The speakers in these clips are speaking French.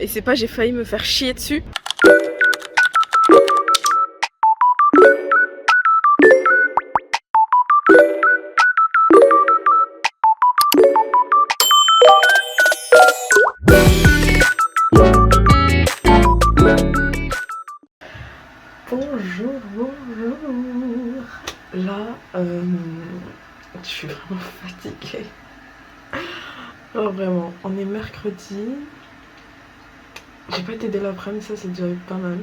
Et c'est pas j'ai failli me faire chier dessus. Bonjour, bonjour. Là, je suis vraiment fatiguée. Alors vraiment, on est mercredi. J'ai pas été dès l'après-midi, ça c'est déjà pas mal.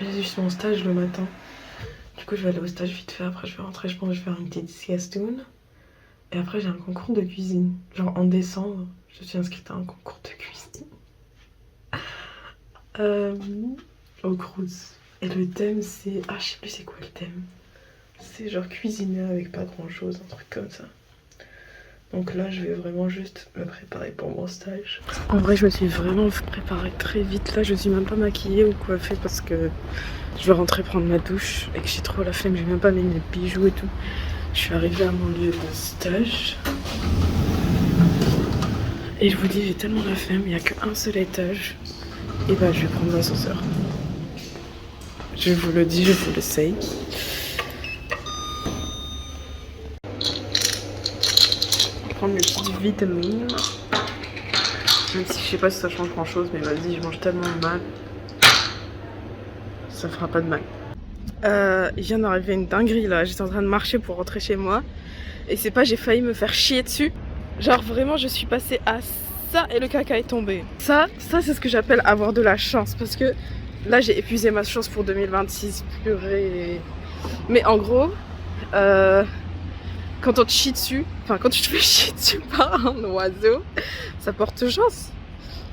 J'ai juste mon stage le matin. Du coup je vais aller au stage vite fait, après je vais rentrer, je pense que je vais faire une petite sieste-toune. Et après j'ai un concours de cuisine. Genre en décembre, je suis inscrite à un concours de cuisine. Au Crous. Et le thème c'est... Ah je sais plus c'est quoi le thème. C'est genre cuisiner avec pas grand chose, un truc comme ça. Donc là je vais vraiment juste me préparer pour mon stage. En vrai je me suis vraiment préparée très vite. Là je suis même pas maquillée ou coiffée parce que je vais rentrer prendre ma douche et que j'ai trop la flemme. J'ai même pas mis mes bijoux et tout. Je suis arrivée à mon lieu de stage. Et je vous dis j'ai tellement la flemme, il n'y a qu'un seul étage. Et bah je vais prendre l'ascenseur. Je vous le dis, je vous le sais. Prendre mes petites vitamines. Même si je sais pas si ça change grand chose, mais vas-y, je mange tellement mal. Ça fera pas de mal. Il vient d'arriver une dinguerie là. J'étais en train de marcher pour rentrer chez moi. Et c'est pas j'ai failli me faire chier dessus. Genre vraiment, je suis passée à ça et le caca est tombé. Ça c'est ce que j'appelle avoir de la chance. Parce que là, j'ai épuisé ma chance pour 2026. Purée. Mais en gros, quand on te chie dessus, enfin quand tu te fais chier dessus par un oiseau, ça porte chance.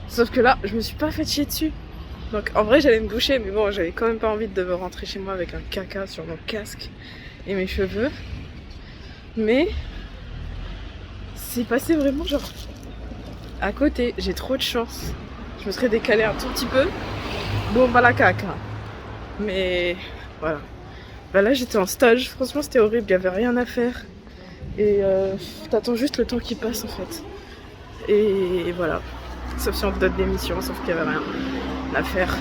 Sauf que là, je me suis pas fait chier dessus. Donc en vrai j'allais me doucher, mais bon j'avais quand même pas envie de rentrer chez moi avec un caca sur mon casque et mes cheveux. Mais c'est passé vraiment genre à côté, j'ai trop de chance. Je me serais décalée un tout petit peu. Bon bah la caca. Mais voilà. Bah là j'étais en stage, franchement c'était horrible, il y avait rien à faire. Et t'attends juste le temps qui passe en fait. Et voilà. Sauf si on te donne des missions, sauf qu'il y avait rien à faire.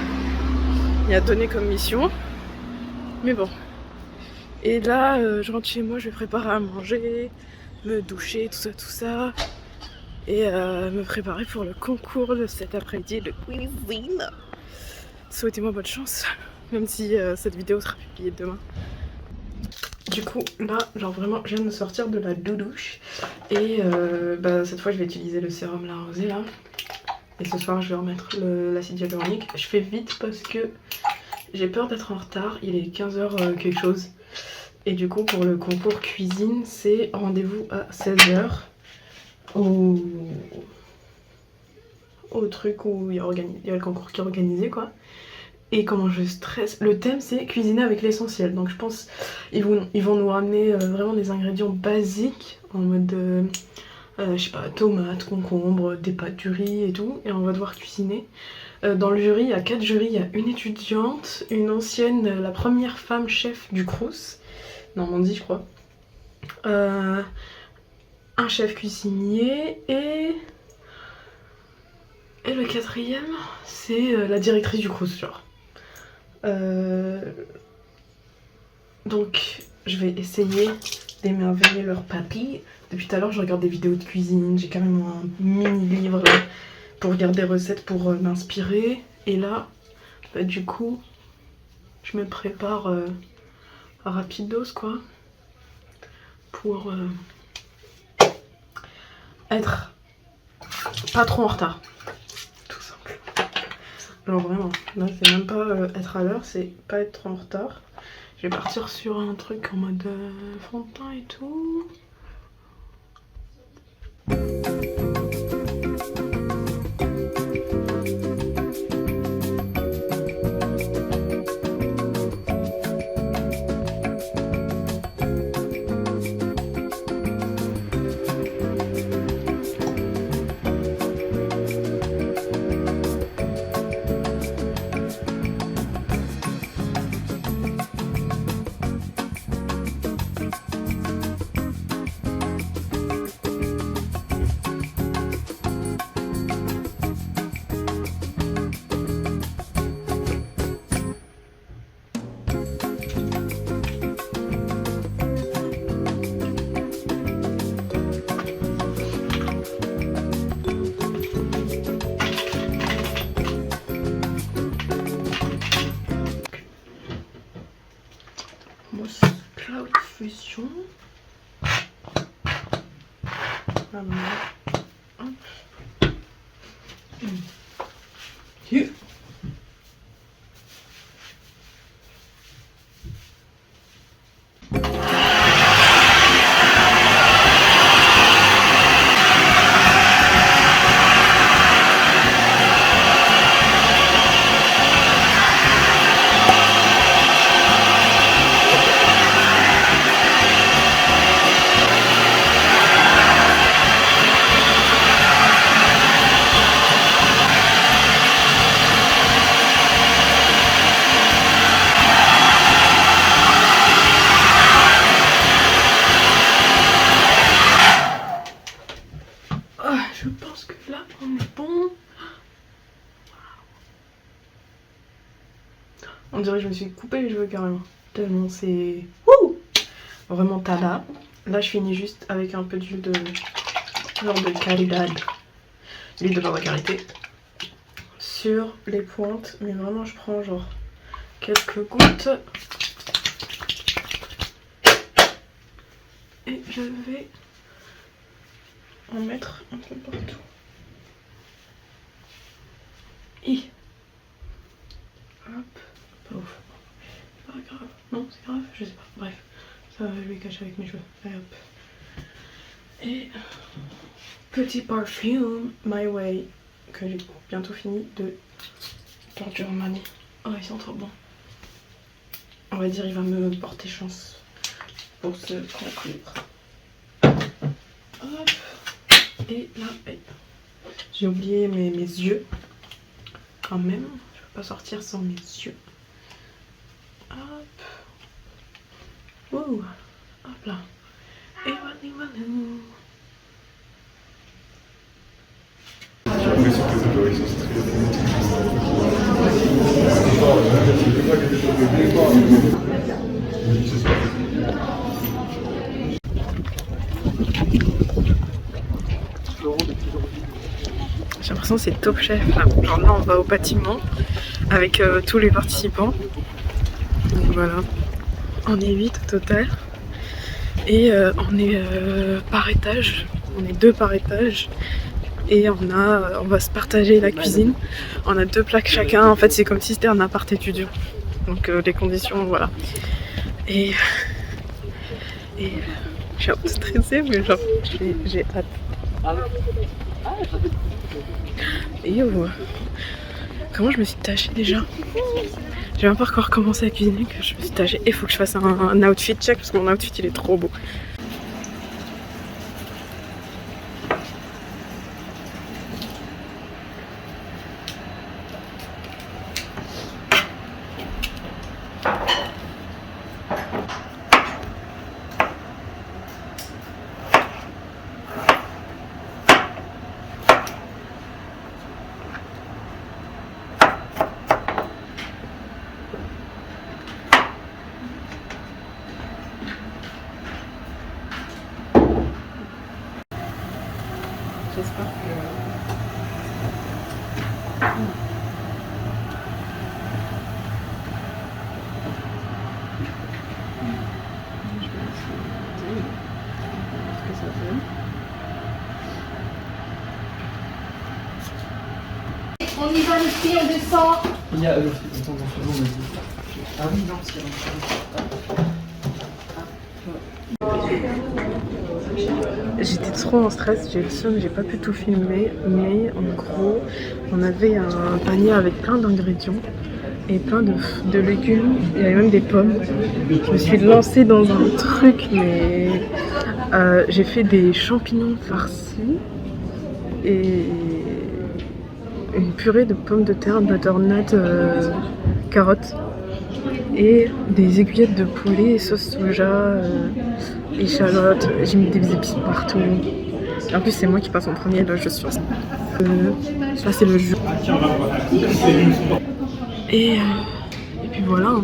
Il y a donné comme mission. Mais bon. Et là, je rentre chez moi, je vais préparer à manger, me doucher, tout ça. Et me préparer pour le concours de cet après-midi de cuisine. Souhaitez-moi bonne chance, même si cette vidéo sera publiée demain. Du coup, là, genre vraiment, je viens de sortir de la douche. Et bah, cette fois, je vais utiliser le sérum La Rosée, là. Et ce soir, je vais remettre l'acide hyaluronique. Je fais vite parce que j'ai peur d'être en retard. Il est 15h quelque chose. Et du coup, pour le concours cuisine, c'est rendez-vous à 16h. Au truc où il y a le concours qui est organisé, quoi. Et comment je stresse. Le thème c'est cuisiner avec l'essentiel. Donc je pense ils vont nous ramener vraiment des ingrédients basiques en mode je sais pas, tomates, concombres, des pâtes du riz et tout. Et on va devoir cuisiner. Dans le jury, il y a 4 jurys. Il y a une étudiante, une ancienne, la première femme chef du Crous, Normandie je crois. Un chef cuisinier et le quatrième c'est la directrice du Crous genre. Donc je vais essayer d'émerveiller leur papy. Depuis tout à l'heure je regarde des vidéos de cuisine, j'ai carrément un mini livre pour regarder des recettes pour m'inspirer. Et là bah, du coup je me prépare rapidos quoi, pour être pas trop en retard. Tout simple. Alors vraiment, là c'est même pas être à l'heure, c'est pas être trop en retard. Je vais partir sur un truc en mode fond de teint et tout. On dirait que je me suis coupé les cheveux carrément. Tellement c'est... Wouh, vraiment tada. Là je finis juste avec un peu d'huile de... genre de calidad. L'huile de beurre de karité. Sur les pointes. Mais vraiment je prends genre quelques gouttes. Et je vais en mettre un peu partout. Et hop, pas ouf. Pas grave. Non, c'est grave, je sais pas. Bref, ça je vais cacher avec mes cheveux. Allez, hop. Et petit parfum My Way que j'ai bientôt fini de Giorgio Armani. Oh, ils sont trop bons. On va dire il va me porter chance pour se conclure. Hop. Et là, j'ai oublié mes yeux. Quand même, je peux pas sortir sans mes yeux. Hop. Ouh. Hop là. Et voilà. J'ai l'impression que c'est Top Chef là. Genre là on va au bâtiment avec tous les participants. Donc voilà. On est 8 au total. Et on est par étage. On est 2 par étage. Et on va se partager la cuisine. On a 2 plaques chacun. En fait c'est comme si c'était un appart étudiant. Donc les conditions voilà. Et je suis un peu stressée mais genre j'ai hâte. Et comment je me suis tachée déjà? J'ai même pas encore commencé à cuisiner que je me suis tachée. Et il faut que je fasse un outfit check parce que mon outfit il est trop beau. J'espère que... ça donne. On y va, les filles, on descend. Il y a le film, on m'a dit. Ah oui, non, c'est J'étais trop en stress, j'ai eu le seum, j'ai pas pu tout filmer, mais en gros, on avait un panier avec plein d'ingrédients et plein de légumes, il y avait même des pommes. Je me suis lancée dans un truc, mais j'ai fait des champignons farcis et une purée de pommes de terre, butternut, carottes et des aiguillettes de poulet, sauce soja, échalotes. J'ai mis des épices partout. Et en plus c'est moi qui passe en premier, là je suis ça c'est le jeu. Et puis voilà.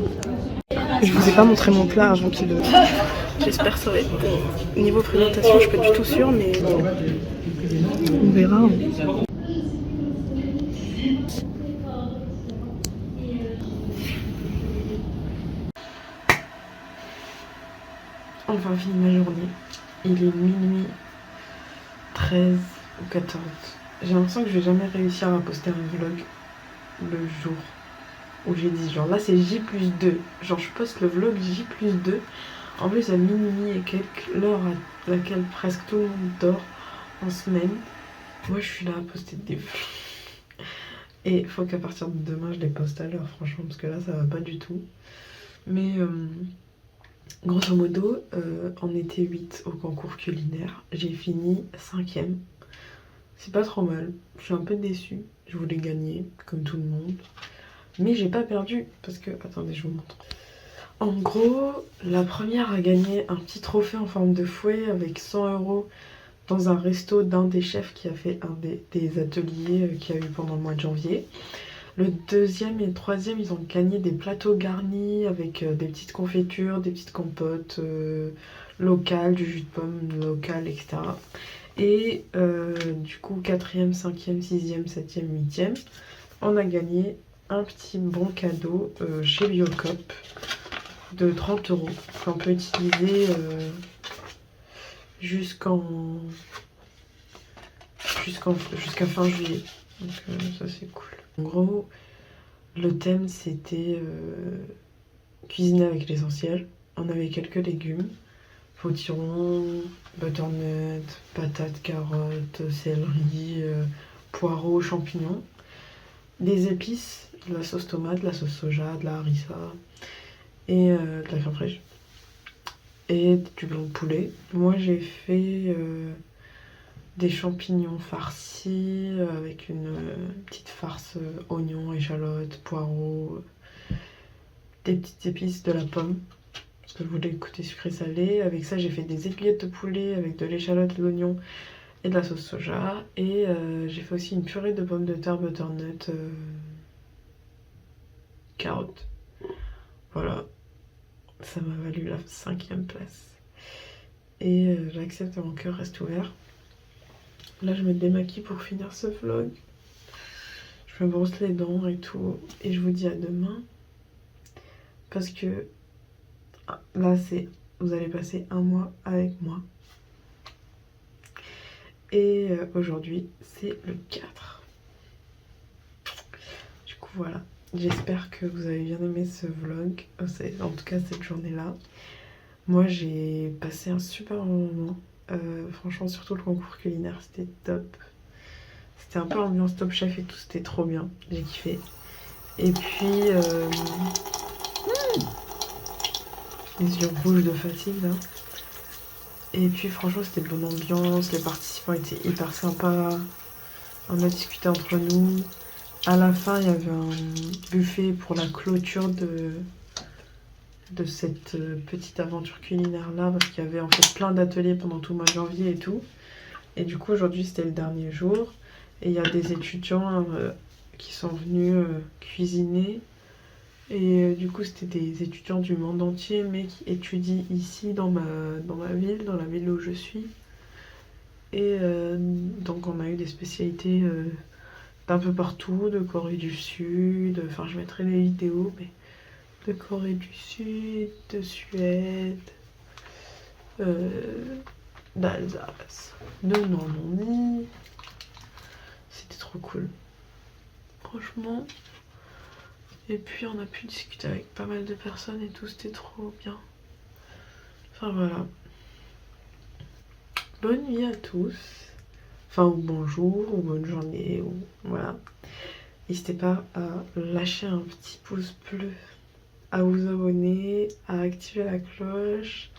Je vous ai pas montré mon plat avant qu'il le... J'espère que ça va être bon. Niveau présentation je suis pas du tout sûre mais on verra. Enfin fini ma journée. Il est minuit 13 ou 14. J'ai l'impression que je vais jamais réussir à poster un vlog le jour où j'ai 10 jours. Là c'est J+2. Genre je poste le vlog J+2. En plus à minuit et quelques, l'heure à laquelle presque tout le monde dort en semaine. Moi je suis là à poster des vlogs. Et il faut qu'à partir de demain je les poste à l'heure franchement parce que là ça va pas du tout. Mais grosso modo, on était 8 au concours culinaire. J'ai fini 5ème. C'est pas trop mal. Je suis un peu déçue. Je voulais gagner, comme tout le monde. Mais j'ai pas perdu parce que... Attendez, je vous montre. En gros, la première a gagné un petit trophée en forme de fouet avec 100 € dans un resto d'un des chefs qui a fait des ateliers qu'il y a eu pendant le mois de janvier. Le deuxième et le troisième, ils ont gagné des plateaux garnis avec des petites confitures, des petites compotes locales, du jus de pomme local, etc. Et du coup, quatrième, cinquième, sixième, septième, huitième, on a gagné un petit bon cadeau chez Biocop de 30 € qu'on peut utiliser jusqu'à fin juillet. Donc ça c'est cool. En gros, le thème c'était cuisiner avec l'essentiel. On avait quelques légumes, potiron, butternut, patates, carottes, céleri, poireaux, champignons, des épices, de la sauce tomate, de la sauce soja, de la harissa et de la crème fraîche et du blanc de poulet. Moi j'ai fait des champignons farcis avec une petite farce oignons, échalotes, poireaux, des petites épices, de la pomme parce que je voulais le côté sucré salé. Avec ça j'ai fait des aiguillettes de poulet avec de l'échalote, de l'oignon et de la sauce soja. Et j'ai fait aussi une purée de pommes de terre, butternut, carottes. Voilà, ça m'a valu la 5e place. Et j'accepte, mon cœur reste ouvert. Là je me démaquille pour finir ce vlog. Je me brosse les dents et tout. Et je vous dis à demain. Parce que là c'est... Vous allez passer un mois avec moi. Et aujourd'hui c'est le 4. Du coup voilà. J'espère que vous avez bien aimé ce vlog. En tout cas cette journée-là. Moi j'ai passé un super bon moment. Franchement surtout le concours culinaire c'était top. C'était un peu ambiance Top Chef et tout, c'était trop bien. J'ai kiffé. Et puis les yeux rouges de fatigue là. Et puis franchement c'était de bonne ambiance. Les participants étaient hyper sympas. On a discuté entre nous. À la fin il y avait un buffet pour la clôture de cette petite aventure culinaire là, parce qu'il y avait en fait plein d'ateliers pendant tout le mois de janvier et tout. Et du coup aujourd'hui c'était le dernier jour et il y a des étudiants qui sont venus cuisiner. Et du coup c'était des étudiants du monde entier mais qui étudient ici dans ma ville, dans la ville où je suis. Et donc on a eu des spécialités d'un peu partout, de Corée du Sud, enfin je mettrai les vidéos, mais de Corée du Sud, de Suède, d'Alsace, de Normandie. C'était trop cool, franchement. Et puis on a pu discuter avec pas mal de personnes et tout, c'était trop bien. Enfin voilà. Bonne nuit à tous. Enfin ou bonjour, ou bonne journée, ou voilà. N'hésitez pas à lâcher un petit pouce bleu, à vous abonner, à activer la cloche,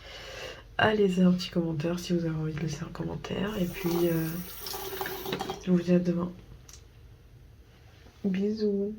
à laisser un petit commentaire si vous avez envie de laisser un commentaire. Et puis je vous dis à demain. Bisous.